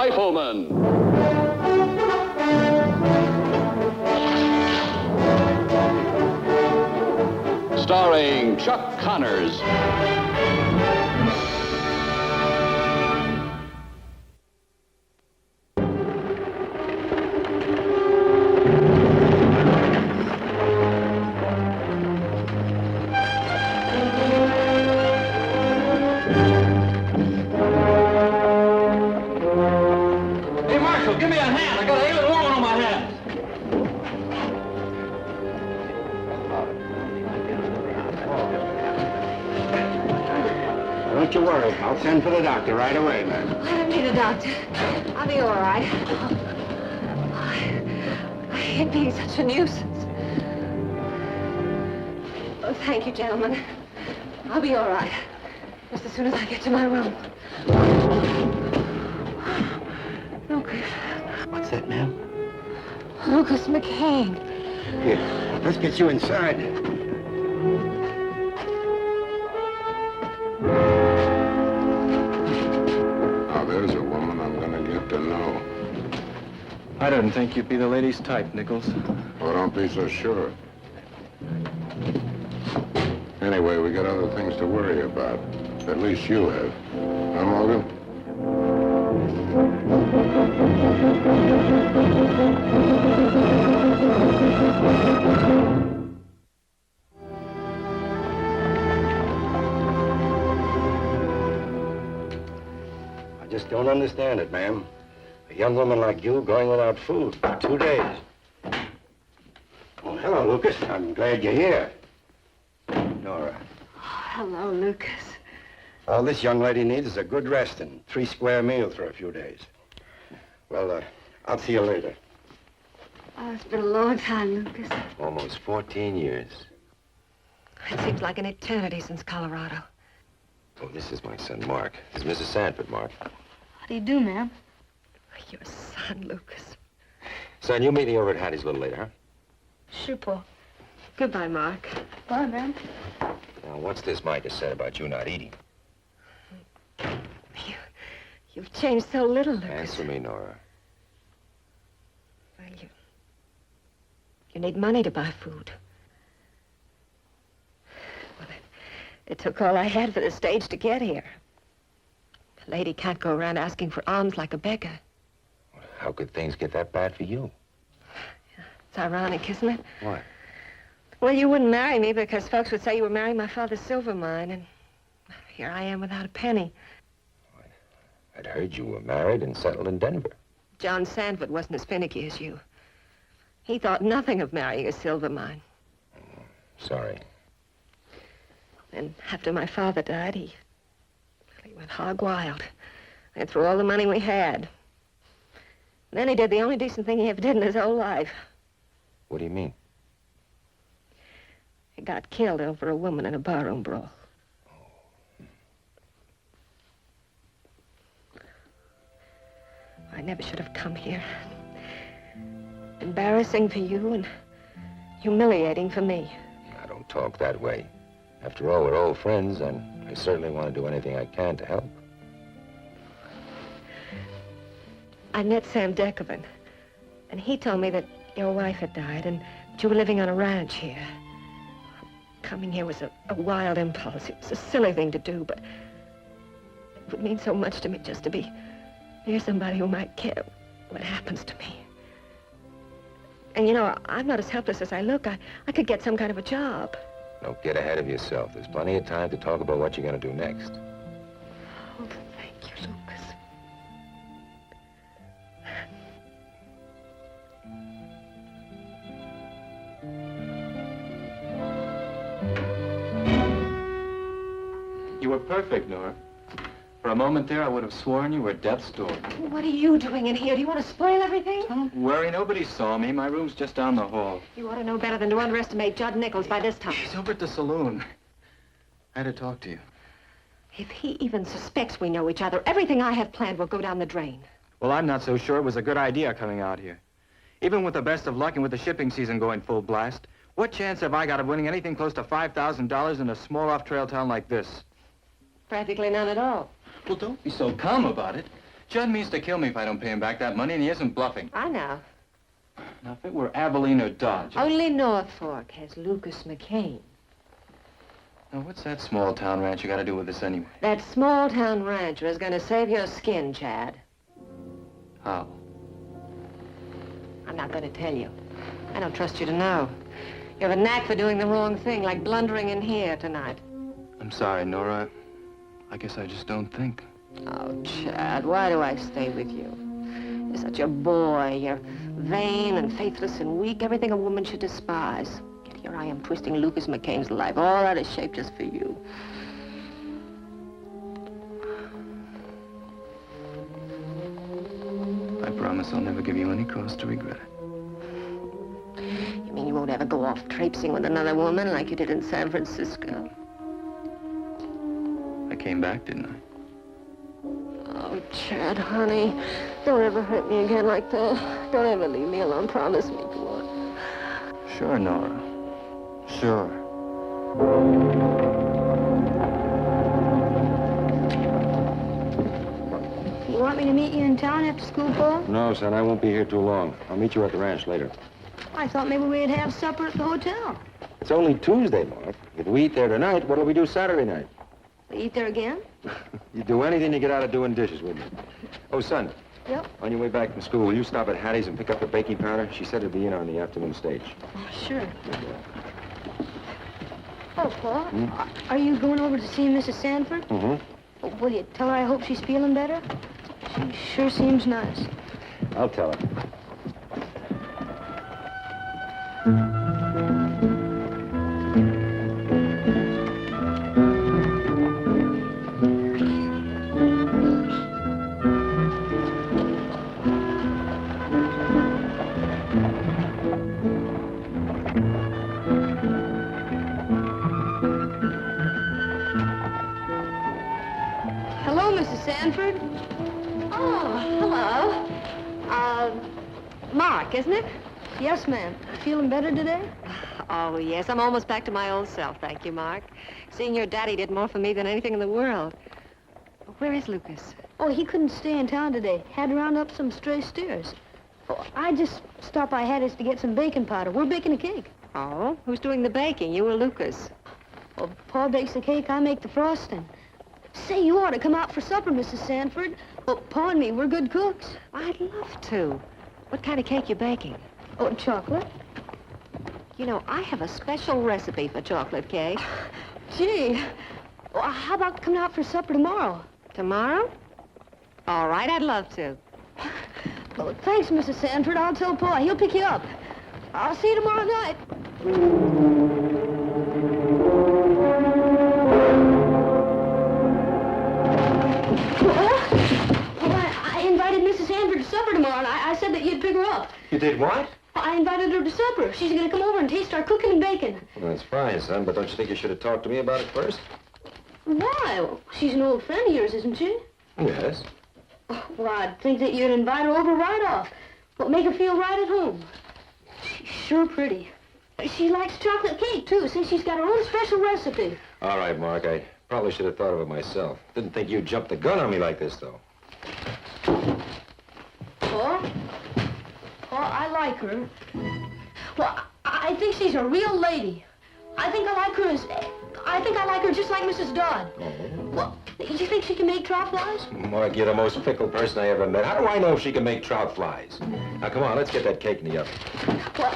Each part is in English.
Rifleman. Starring Chuck Connors. Hey, Marshal, give me a hand. I got a ailment woman on my hands. Don't you worry. I'll send for the doctor right away, man. I don't need a doctor. I'll be all right. I hate being such a nuisance. Oh, thank you, gentlemen. I'll be all right. Just as soon as I get to my room. Lucas. What's that, ma'am? Lucas McCain. Here, let's get you inside. Now, there's a woman I'm gonna get to know. I didn't think you'd be the lady's type, Nichols. Oh, don't be so sure. Anyway, we got other things to worry about. At least you have. Huh, Morgan? I just don't understand it, ma'am. A young woman like you going without food for 2 days. Oh, hello, Lucas. I'm glad you're here. Nora. Hello, Lucas. All this young lady needs is a good rest and 3 square meals for a few days. Well, I'll see you later. Oh, it's been a long time, Lucas. Almost 14 years. It seems like an eternity since Colorado. Oh, this is my son, Mark. This is Mrs. Sanford, Mark. How do you do, ma'am? Your son, Lucas. Son, you meet me over at Hattie's a little later, huh? Sure, Paul. Goodbye, Mark. Bye, ma'am. Now, what's this Mike has said about you not eating? You've changed so little, Lucas. Answer me, Nora. Well, you need money to buy food. Well, it took all I had for the stage to get here. A lady can't go around asking for alms like a beggar. How could things get that bad for you? It's ironic, isn't it? What? Well, you wouldn't marry me because folks would say you were marrying my father's silver mine, and here I am without a penny. I'd heard you were married and settled in Denver. John Sanford wasn't as finicky as you. He thought nothing of marrying a silver mine. Sorry. And after my father died, he went hog wild. And threw all the money we had. And then he did the only decent thing he ever did in his whole life. What do you mean? He got killed over a woman in a barroom brawl. I never should have come here. Embarrassing for you and humiliating for me. I don't talk that way. After all, we're old friends, and I certainly want to do anything I can to help. I met Sam Deckerman, and he told me that your wife had died and that you were living on a ranch here. Coming here was a wild impulse. It was a silly thing to do, but it would mean so much to me just to be near somebody who might care what happens to me. And, you know, I'm not as helpless as I look. I could get some kind of a job. Don't get ahead of yourself. There's plenty of time to talk about what you're going to do next. Oh, thank you, Lucas. You were perfect, Nora. For a moment there, I would have sworn you were death's door. What are you doing in here? Do you want to spoil everything? Don't worry, nobody saw me. My room's just down the hall. You ought to know better than to underestimate Judd Nichols by this time. He's over at the saloon. I had to talk to you. If he even suspects we know each other, everything I have planned will go down the drain. Well, I'm not so sure it was a good idea coming out here. Even with the best of luck and with the shipping season going full blast, what chance have I got of winning anything close to $5,000 in a small off-trail town like this? Practically none at all. Well, don't be so calm about it. Judd means to kill me if I don't pay him back that money, and he isn't bluffing. I know. Now, if it were Abilene or Dodge... Only North Fork has Lucas McCain. Now, what's that small-town ranch you got to do with this anyway? That small-town rancher is going to save your skin, Chad. How? I'm not going to tell you. I don't trust you to know. You have a knack for doing the wrong thing, like blundering in here tonight. I'm sorry, Nora. I guess I just don't think. Oh, Chad, why do I stay with you? You're such a boy. You're vain and faithless and weak, everything a woman should despise. Yet here I am twisting Lucas McCain's life all out of shape just for you. I promise I'll never give you any cause to regret it. You mean you won't ever go off traipsing with another woman like you did in San Francisco? I came back, didn't I? Oh, Chad, honey, don't ever hurt me again like that. Don't ever leave me alone. Promise me you won't. Sure, Nora. Sure. You want me to meet you in town after school, Paul? No, son, I won't be here too long. I'll meet you at the ranch later. I thought maybe we'd have supper at the hotel. It's only Tuesday, Mark. If we eat there tonight, what'll we do Saturday night? We eat there again? You'd do anything to get out of doing dishes, wouldn't you? Oh, son. Yep. On your way back from school, will you stop at Hattie's and pick up the baking powder? She said it'd be in on the afternoon stage. Sure. Oh, Paul, are you going over to see Mrs. Sanford? Mm-hmm. Will you tell her I hope she's feeling better? She sure seems nice. I'll tell her. Hello, Mrs. Sanford. Oh, hello. Mark, isn't it? Yes, ma'am. Feeling better today? Oh, yes, I'm almost back to my old self, thank you, Mark. Seeing your daddy did more for me than anything in the world. Where is Lucas? Oh, he couldn't stay in town today. Had to round up some stray steers. Oh, I just stopped by Hattie's to get some baking powder. We're baking a cake. Oh, who's doing the baking, you or Lucas? Well, Pa bakes the cake, I make the frosting. Say, you ought to come out for supper, Mrs. Sanford. Well, Pa and me, we're good cooks. I'd love to. What kind of cake you baking? Oh, chocolate. You know, I have a special recipe for chocolate cake. Gee, well, how about coming out for supper tomorrow? Tomorrow? All right, I'd love to. Well, thanks, Mrs. Sanford. I'll tell Pa. He'll pick you up. I'll see you tomorrow night. I invited Mrs. Sanford to supper tomorrow, and I said that you'd pick her up. You did what? I invited her to supper. She's going to come over and taste our cooking and baking. Well, that's fine, son, but don't you think you should have talked to me about it first? Why? Well, she's an old friend of yours, isn't she? Yes. Well, I'd think that you'd invite her over right off. Well, make her feel right at home. She's sure pretty. She likes chocolate cake, too, since she's got her own special recipe. All right, Mark, I probably should have thought of it myself. Didn't think you'd jump the gun on me like this, though. Oh, I like her. Well, I think she's a real lady. I think I like her just like Mrs. Dodd. Oh. Well, do you think she can make trout flies? Mark, you're the most fickle person I ever met. How do I know if she can make trout flies? Now, come on, let's get that cake in the oven. Well,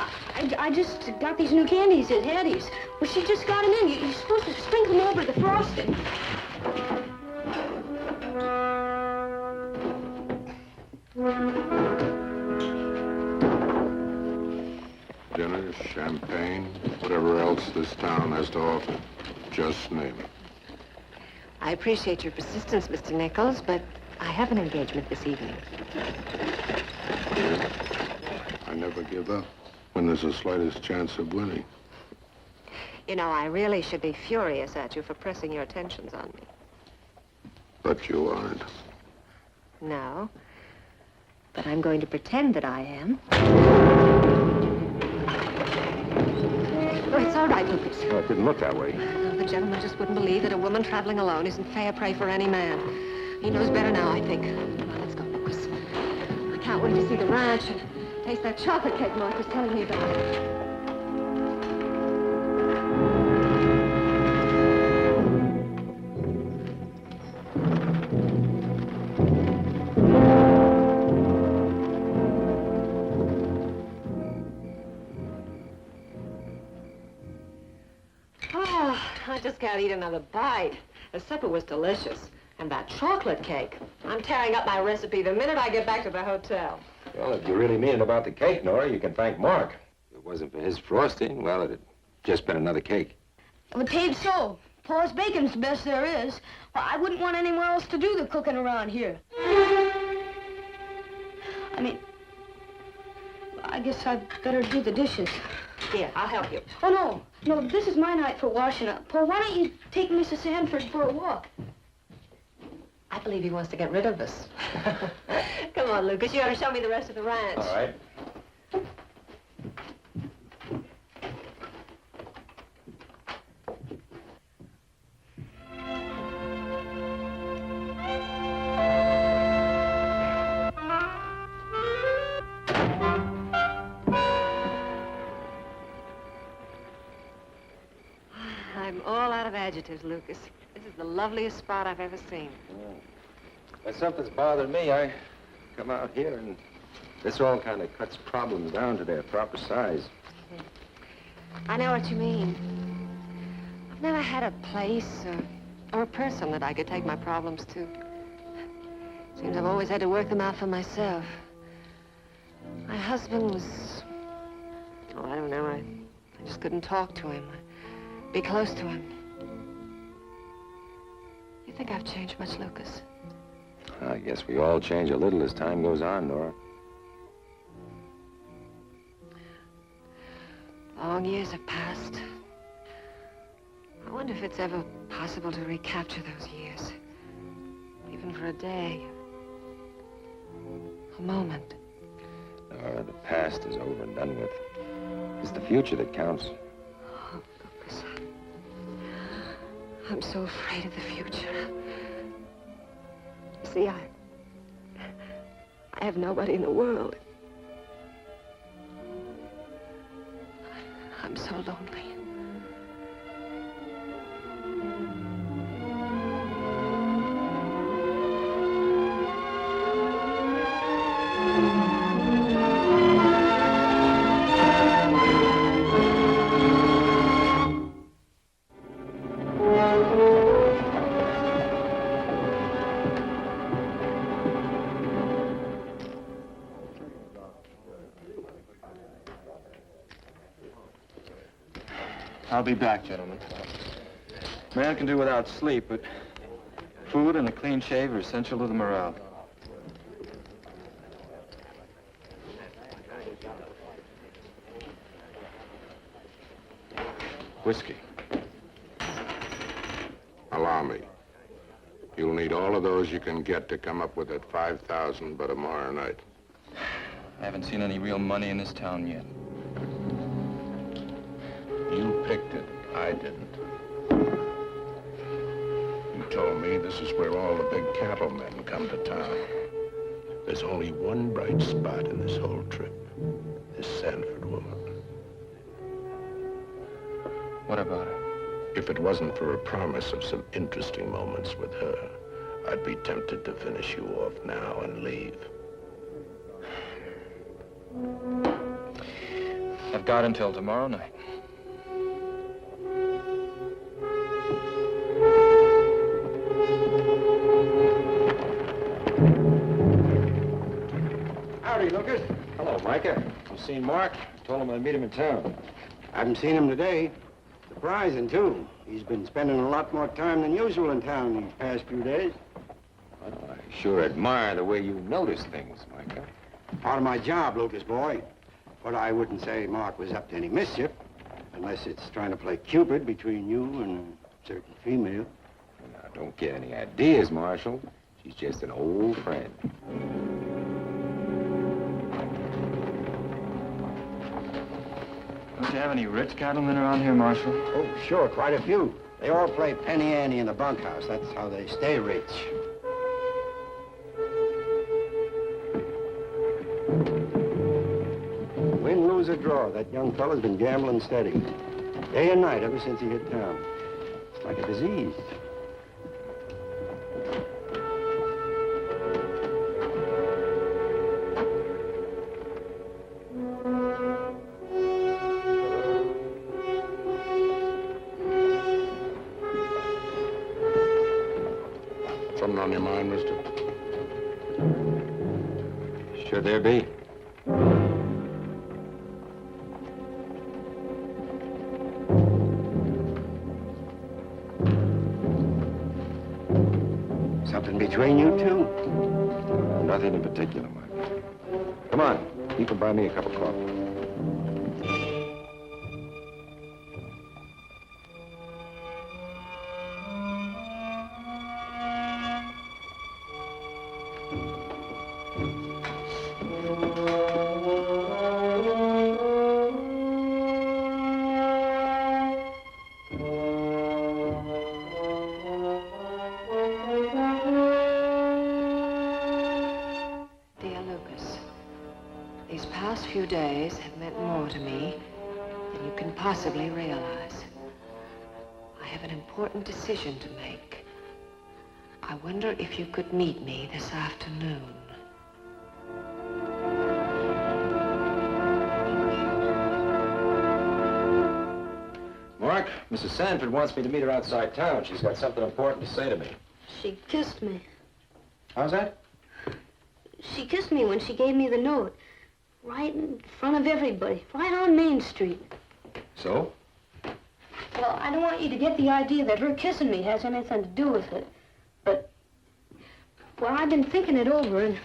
I just got these new candies at Hattie's. Well, she just got them in. You're supposed to sprinkle them over the frosting. Dinner, champagne, whatever else this town has to offer. Just name it. I appreciate your persistence, Mr. Nichols, but I have an engagement this evening. I never give up when there's the slightest chance of winning. You know, I really should be furious at you for pressing your attentions on me. But you aren't. No, but I'm going to pretend that I am. Oh, it's all right, Lucas. Well, it didn't look that way. No, the gentleman just wouldn't believe that a woman traveling alone isn't fair prey for any man. He knows better now, I think. Come on, let's go. can't wait to see the ranch and taste that chocolate cake Mark was telling me about. Oh, I just can't eat another bite. The supper was delicious. And that chocolate cake. I'm tearing up my recipe the minute I get back to the hotel. Well, if you really mean it about the cake, Nora, you can thank Mark. If it wasn't for his frosting, well, it'd just been another cake. Well, it ain't so. Paul's bacon's the best there is. Well, I wouldn't want anyone else to do the cooking around here. I mean, I guess I'd better do the dishes. Here, I'll help you. Oh, no. No, this is my night for washing up. Paul, why don't you take Mrs. Sanford for a walk? I believe he wants to get rid of us. Come on, Lucas. You ought to show me the rest of the ranch. All right. I'm all out of adjectives, Lucas. This is the loveliest spot I've ever seen. When something's bothering me, I come out here, and this all kind of cuts problems down to their proper size. I know what you mean. I've never had a place or a person that I could take my problems to. Seems I've always had to work them out for myself. My husband was... Oh, I don't know. I just couldn't talk to him. Be close to him. You think I've changed much, Lucas? I guess we all change a little as time goes on, Nora. Long years have passed. I wonder if it's ever possible to recapture those years. Even for a day. A moment. Nora, the past is over and done with. It's the future that counts. Oh, Lucas. I'm so afraid of the future. See, I have nobody in the world. I'm so lonely. I'll be back, gentlemen. Man can do without sleep, but food and a clean shave are essential to the morale. Whiskey. Allow me. You'll need all of those you can get to come up with that 5,000 by tomorrow night. I haven't seen any real money in this town yet. You picked it. I didn't. You told me this is where all the big cattlemen come to town. There's only one bright spot in this whole trip. This Sanford woman. What about her? If it wasn't for a promise of some interesting moments with her, I'd be tempted to finish you off now and leave. I've got until tomorrow night. Howdy, Lucas. Hello, Micah. You seen Mark? Told him I'd meet him in town. I haven't seen him today. Surprising, too. He's been spending a lot more time than usual in town these past few days. Well, I sure admire the way you notice things, Micah. Part of my job, Lucas boy. But I wouldn't say Mark was up to any mischief, unless it's trying to play Cupid between you and a certain female. Now, don't get any ideas, Marshal. She's just an old friend. Don't you have any rich cattlemen around here, Marshal? Oh, sure, quite a few. They all play Penny Ante in the bunkhouse. That's how they stay rich. a draw. That young fella's been gambling steady. Day and night ever since he hit town. It's like a disease. Something on your mind, mister? Should there be? Something between you two? Nothing in particular, Mike. Come on, you can buy me a cup of coffee. These past few days have meant more to me than you can possibly realize. I have an important decision to make. I wonder if you could meet me this afternoon. Mark, Mrs. Sanford wants me to meet her outside town. She's got something important to say to me. She kissed me. How's that? She kissed me when she gave me the note. Right in front of everybody. Right on Main Street. So? Well, I don't want you to get the idea that her kissing me has anything to do with it. But, well, I've been thinking it over, and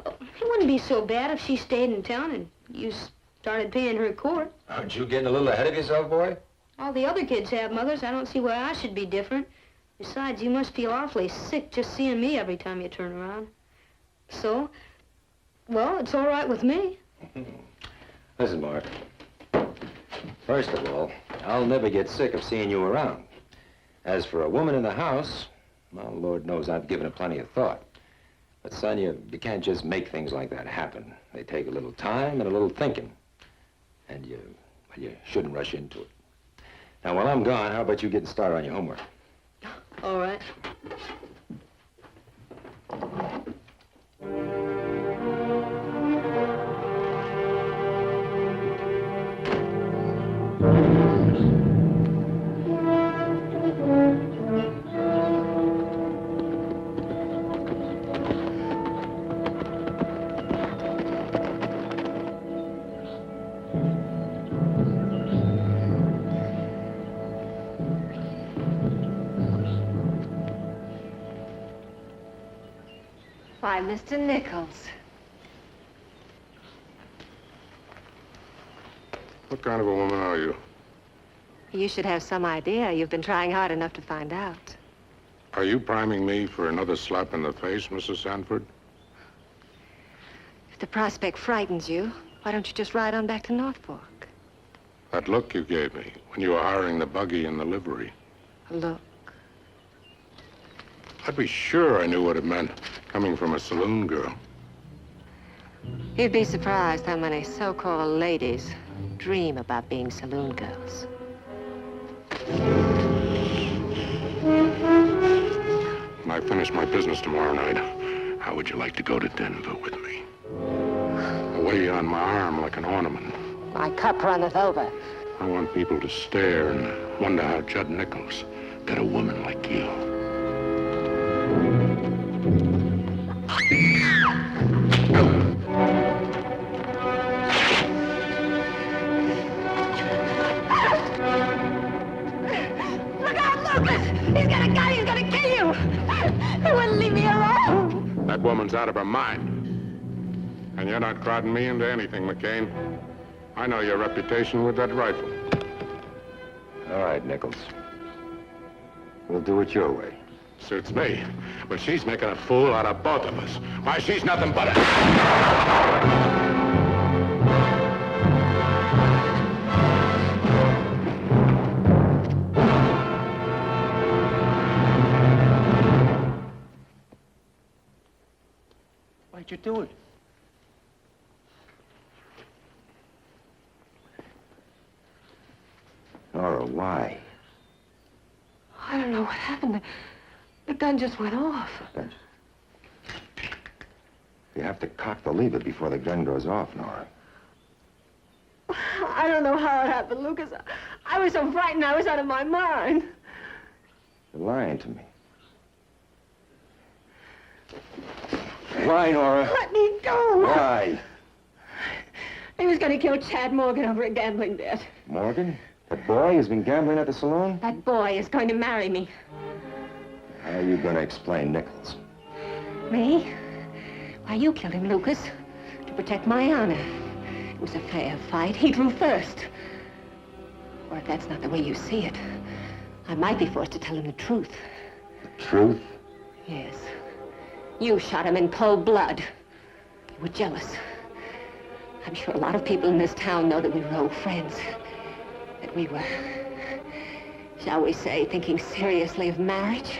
it wouldn't be so bad if she stayed in town and you started paying her court. Aren't you getting a little ahead of yourself, boy? All the other kids have mothers. I don't see why I should be different. Besides, you must feel awfully sick just seeing me every time you turn around. So, well, it's all right with me. Listen, Mark. First of all, I'll never get sick of seeing you around. As for a woman in the house, well, Lord knows I've given it plenty of thought. But, son, you can't just make things like that happen. They take a little time and a little thinking. And you shouldn't rush into it. Now, while I'm gone, how about you getting started on your homework? All right. Why, Mr. Nichols. What kind of a woman are you? You should have some idea. You've been trying hard enough to find out. Are you priming me for another slap in the face, Mrs. Sanford? If the prospect frightens you, why don't you just ride on back to North Fork? That look you gave me when you were hiring the buggy and the livery. Look. I'd be sure I knew what it meant, coming from a saloon girl. You'd be surprised how many so-called ladies dream about being saloon girls. When I finish my business tomorrow night, how would you like to go to Denver with me? Away on my arm like an ornament. My cup runneth over. I want people to stare and wonder how Judd Nichols got a woman like you. Look out, Lucas! He's got a gun! He's gonna kill you! He wouldn't leave me alone! That woman's out of her mind. And you're not crowding me into anything, McCain. I know your reputation with that rifle. All right, Nichols. We'll do it your way. Suits me. But she's making a fool out of both of us. Why, she's nothing but a... Why'd you do it? Nora, why? I don't know what happened. The gun just went off. You have to cock the lever before the gun goes off, Nora. I don't know how it happened, Lucas. I was so frightened I was out of my mind. You're lying to me. Why, Nora? Let me go. Why? He was going to kill Chad Morgan over a gambling debt. Morgan? That boy who's been gambling at the saloon? That boy is going to marry me. How are you going to explain Nichols? Me? Why, you killed him, Lucas, to protect my honor. It was a fair fight. He drew first. Or if that's not the way you see it, I might be forced to tell him the truth. The truth? Yes. You shot him in cold blood. You were jealous. I'm sure a lot of people in this town know that we were old friends. That we were, shall we say, thinking seriously of marriage.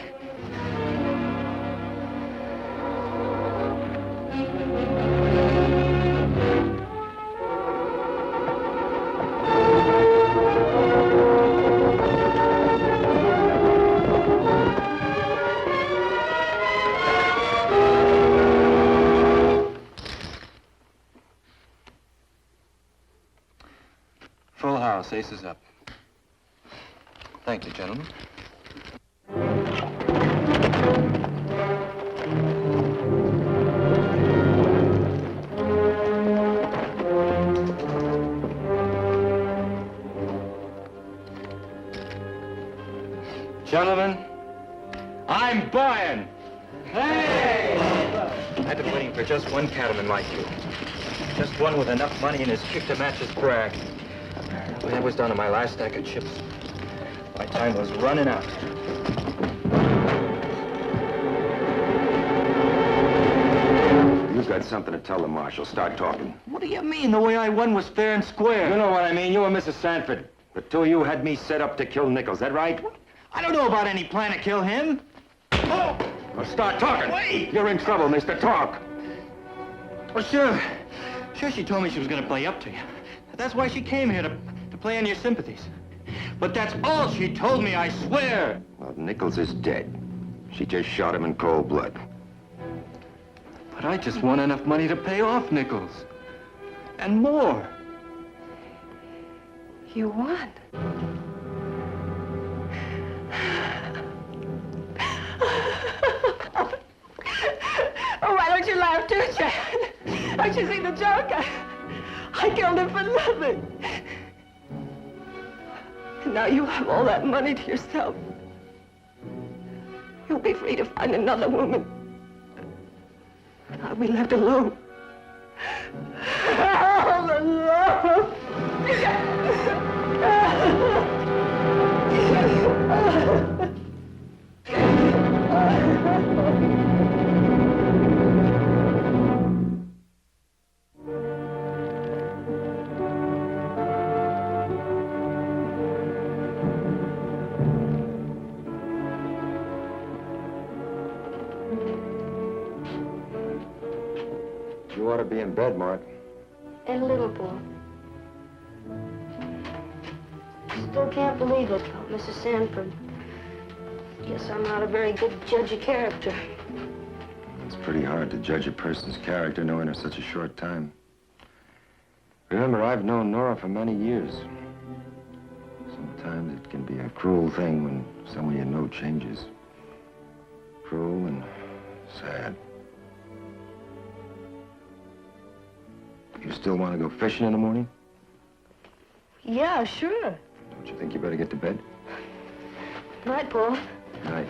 Full house, aces up. Thank you, gentlemen. Gentlemen, I'm buying. Hey! I've been waiting for just one cattleman like you. Just one with enough money in his kick to match his brag. When I was down to my last stack of chips, my time was running out. You've got something to tell the marshal. Start talking. What do you mean? The way I won was fair and square. You know what I mean. You and Mrs. Sanford. The two of you had me set up to kill Nichols. That right? I don't know about any plan to kill him. Oh! Well, start talking. Wait! You're in trouble, mister. Talk. Well, sure. Sure, she told me she was going to play up to you. That's why she came here, to play on your sympathies. But that's all she told me, I swear. Well, Nichols is dead. She just shot him in cold blood. But I just won enough money to pay off Nichols. And more. You won. Oh, why don't you laugh too, Chad? Don't you see the joke? I killed him for nothing. And now you have all that money to yourself. You'll be free to find another woman. And I'll be left alone. All alone. You ought to be in bed, Mark. And little boy. Still can't believe it about Mrs. Sanford. Guess I'm not a very good judge of character. It's pretty hard to judge a person's character knowing her such a short time. Remember, I've known Nora for many years. Sometimes it can be a cruel thing when someone you know changes. Cruel and sad. You still want to go fishing in the morning? Yeah, sure. Don't you think you better get to bed? Night, Paul. Night.